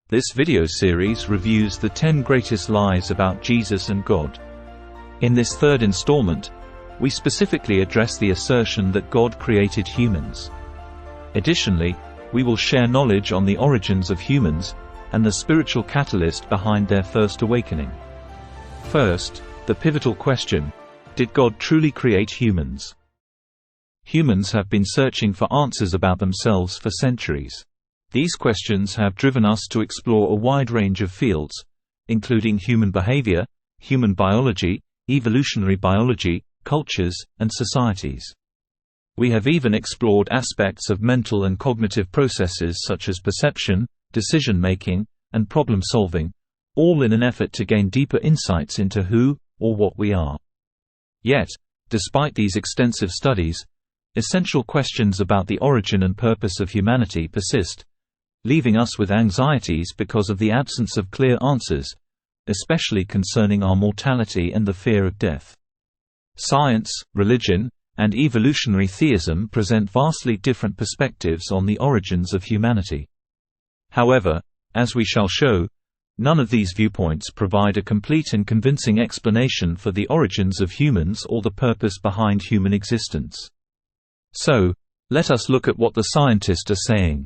This video series reviews the 10 greatest lies about Jesus and God. In this third installment, we specifically address the assertion that God created humans. Additionally, we will share knowledge on the origins of humans and the spiritual catalyst behind their first awakening. First, the pivotal question: did God truly create humans? Humans have been searching for answers about themselves for centuries. These questions have driven us to explore a wide range of fields, including human behavior, human biology, evolutionary biology, cultures, and societies. We have even explored aspects of mental and cognitive processes such as perception, decision-making, and problem-solving, all in an effort to gain deeper insights into who, or what we are. Yet, despite these extensive studies, essential questions about the origin and purpose of humanity persist, leaving us with anxieties because of the absence of clear answers, especially concerning our mortality and the fear of death. Science, religion, and evolutionary theism present vastly different perspectives on the origins of humanity. However, as we shall show, none of these viewpoints provide a complete and convincing explanation for the origins of humans or the purpose behind human existence. So, let us look at what the scientists are saying.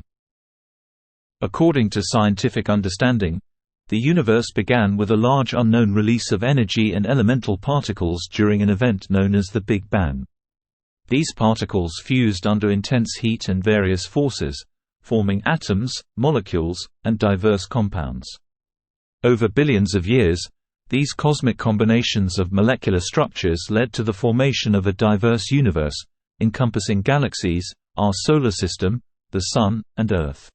According to scientific understanding, the universe began with a large unknown release of energy and elemental particles during an event known as the Big Bang. These particles fused under intense heat and various forces, forming atoms, molecules, and diverse compounds. Over billions of years, these cosmic combinations of molecular structures led to the formation of a diverse universe, encompassing galaxies, our solar system, the Sun, and Earth.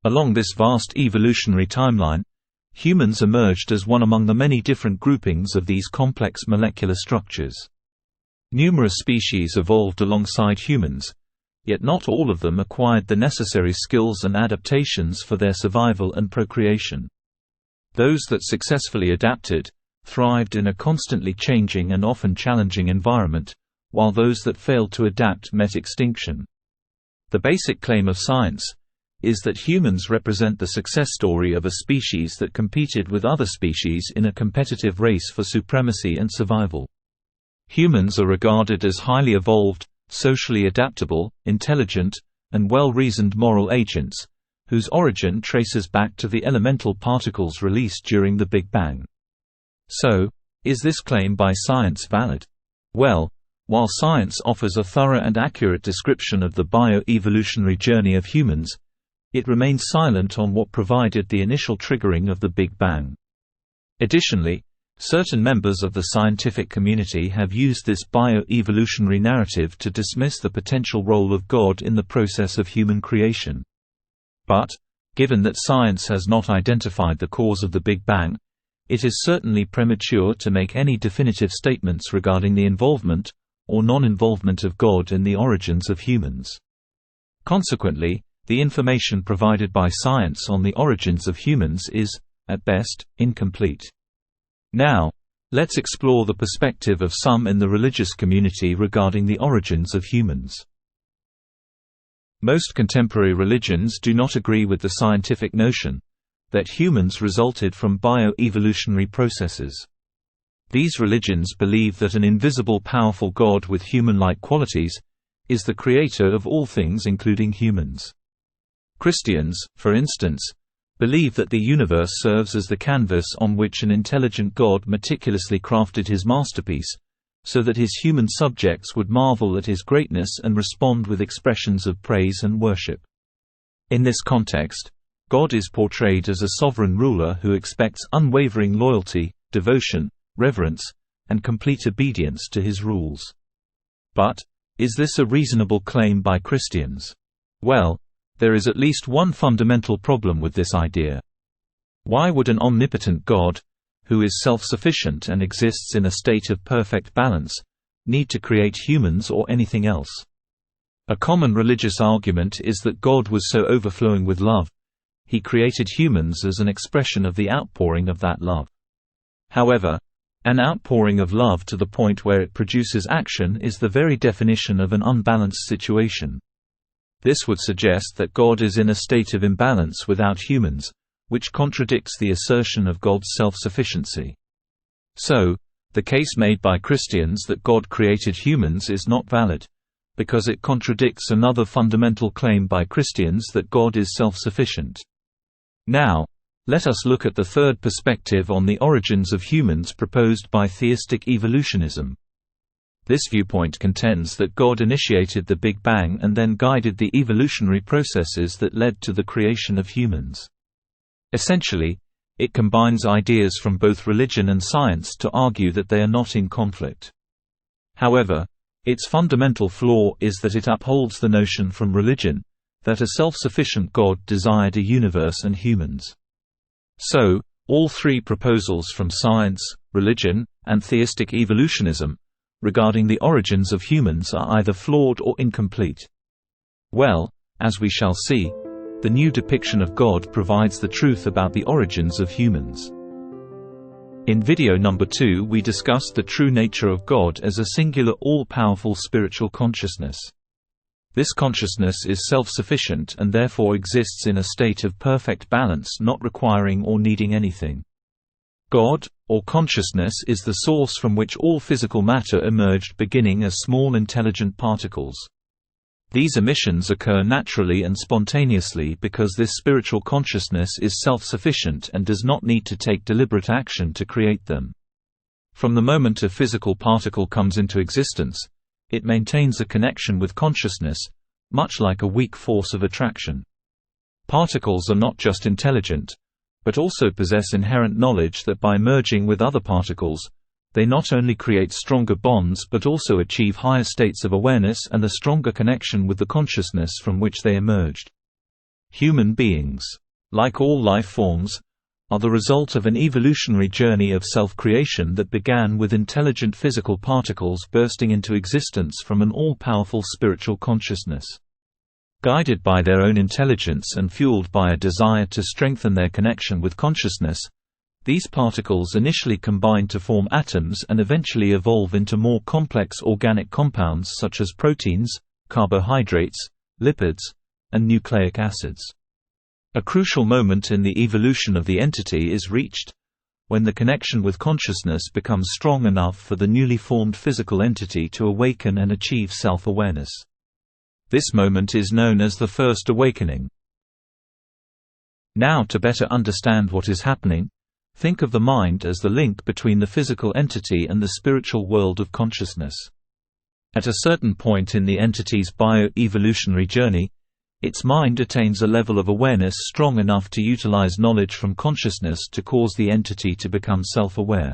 Along this vast evolutionary timeline, humans emerged as one among the many different groupings of these complex molecular structures. Numerous species evolved alongside humans, yet not all of them acquired the necessary skills and adaptations for their survival and procreation. Those that successfully adapted, thrived in a constantly changing and often challenging environment, while those that failed to adapt met extinction. The basic claim of science is that humans represent the success story of a species that competed with other species in a competitive race for supremacy and survival. Humans are regarded as highly evolved, socially adaptable, intelligent, and well-reasoned moral agents, whose origin traces back to the elemental particles released during the Big Bang. So, is this claim by science valid? Well, while science offers a thorough and accurate description of the bio-evolutionary journey of humans, it remains silent on what provided the initial triggering of the Big Bang. Additionally, certain members of the scientific community have used this bio-evolutionary narrative to dismiss the potential role of God in the process of human creation. But, given that science has not identified the cause of the Big Bang, it is certainly premature to make any definitive statements regarding the involvement or non-involvement of God in the origins of humans. Consequently, the information provided by science on the origins of humans is, at best, incomplete. Now, let's explore the perspective of some in the religious community regarding the origins of humans. Most contemporary religions do not agree with the scientific notion that humans resulted from bio-evolutionary processes. These religions believe that an invisible powerful God with human-like qualities is the creator of all things including humans. Christians, for instance, believe that the universe serves as the canvas on which an intelligent God meticulously crafted his masterpiece, so that his human subjects would marvel at his greatness and respond with expressions of praise and worship. In this context, God is portrayed as a sovereign ruler who expects unwavering loyalty, devotion, reverence, and complete obedience to his rules. But, is this a reasonable claim by Christians? Well, there is at least one fundamental problem with this idea. Why would an omnipotent God, who is self-sufficient and exists in a state of perfect balance, need to create humans or anything else? A common religious argument is that God was so overflowing with love, he created humans as an expression of the outpouring of that love. However, an outpouring of love to the point where it produces action is the very definition of an unbalanced situation. This would suggest that God is in a state of imbalance without humans, which contradicts the assertion of God's self-sufficiency. So, the case made by Christians that God created humans is not valid, because it contradicts another fundamental claim by Christians that God is self-sufficient. Now, let us look at the third perspective on the origins of humans proposed by theistic evolutionism. This viewpoint contends that God initiated the Big Bang and then guided the evolutionary processes that led to the creation of humans. Essentially, it combines ideas from both religion and science to argue that they are not in conflict. However, its fundamental flaw is that it upholds the notion from religion that a self-sufficient God desired a universe and humans. So, all three proposals from science, religion, and theistic evolutionism regarding the origins of humans are either flawed or incomplete. Well, as we shall see, the new depiction of God provides the truth about the origins of humans. In video number 2 we discussed the true nature of God as a singular all-powerful spiritual consciousness. This consciousness is self-sufficient and therefore exists in a state of perfect balance, not requiring or needing anything. God, or consciousness, is the source from which all physical matter emerged, beginning as small intelligent particles. These emissions occur naturally and spontaneously because this spiritual consciousness is self-sufficient and does not need to take deliberate action to create them. From the moment a physical particle comes into existence, it maintains a connection with consciousness, much like a weak force of attraction. Particles are not just intelligent, but also possess inherent knowledge that by merging with other particles, they not only create stronger bonds but also achieve higher states of awareness and a stronger connection with the consciousness from which they emerged. Human beings, like all life forms, are the result of an evolutionary journey of self-creation that began with intelligent physical particles bursting into existence from an all-powerful spiritual consciousness. Guided by their own intelligence and fueled by a desire to strengthen their connection with consciousness, these particles initially combine to form atoms and eventually evolve into more complex organic compounds such as proteins, carbohydrates, lipids, and nucleic acids. A crucial moment in the evolution of the entity is reached when the connection with consciousness becomes strong enough for the newly formed physical entity to awaken and achieve self-awareness. This moment is known as the First Awakening. Now, to better understand what is happening, think of the mind as the link between the physical entity and the spiritual world of consciousness. At a certain point in the entity's bio-evolutionary journey, its mind attains a level of awareness strong enough to utilize knowledge from consciousness to cause the entity to become self-aware.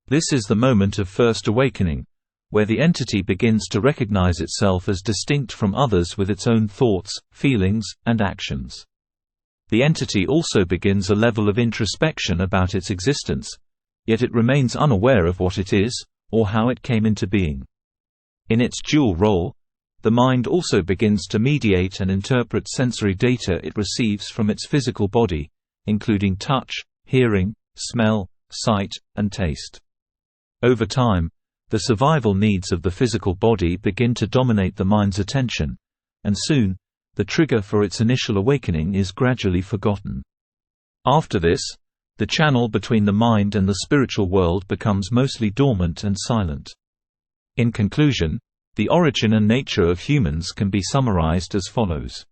This is the moment of first awakening, where the entity begins to recognize itself as distinct from others with its own thoughts, feelings, and actions. The entity also begins a level of introspection about its existence, yet it remains unaware of what it is, or how it came into being. In its dual role, the mind also begins to mediate and interpret sensory data it receives from its physical body, including touch, hearing, smell, sight, and taste. Over time, the survival needs of the physical body begin to dominate the mind's attention, and soon, the trigger for its initial awakening is gradually forgotten. After this, the channel between the mind and the spiritual world becomes mostly dormant and silent. In conclusion, the origin and nature of humans can be summarized as follows.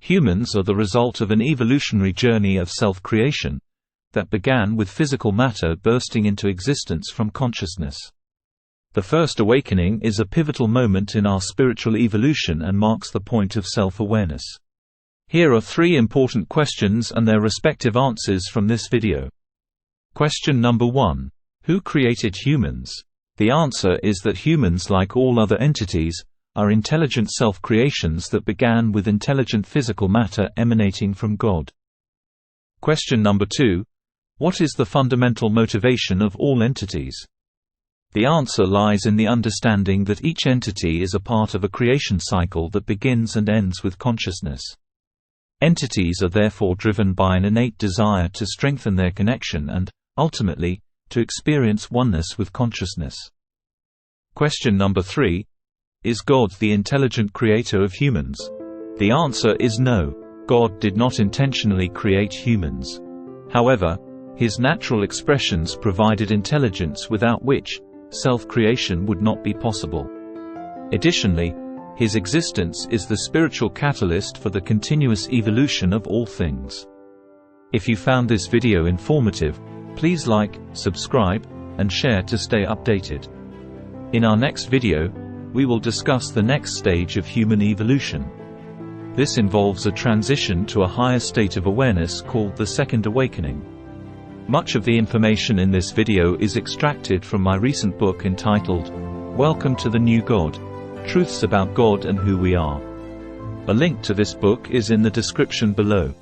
Humans are the result of an evolutionary journey of self-creation that began with physical matter bursting into existence from consciousness. The First Awakening is a pivotal moment in our spiritual evolution and marks the point of self-awareness. Here are 3 important questions and their respective answers from this video. Question number 1. Who created humans? The answer is that humans, like all other entities, are intelligent self-creations that began with intelligent physical matter emanating from God. Question number 2. What is the fundamental motivation of all entities? The answer lies in the understanding that each entity is a part of a creation cycle that begins and ends with consciousness. Entities are therefore driven by an innate desire to strengthen their connection and, ultimately, to experience oneness with consciousness. Question number 3. Is God the intelligent creator of humans? The answer is no. God did not intentionally create humans. However, his natural expressions provided intelligence without which self-creation would not be possible. Additionally, his existence is the spiritual catalyst for the continuous evolution of all things. If you found this video informative, please like, subscribe, and share to stay updated. In our next video, we will discuss the next stage of human evolution. This involves a transition to a higher state of awareness called the Second Awakening. Much of the information in this video is extracted from my recent book entitled, Welcome to the New God: Truths About God and Who We Are. A link to this book is in the description below.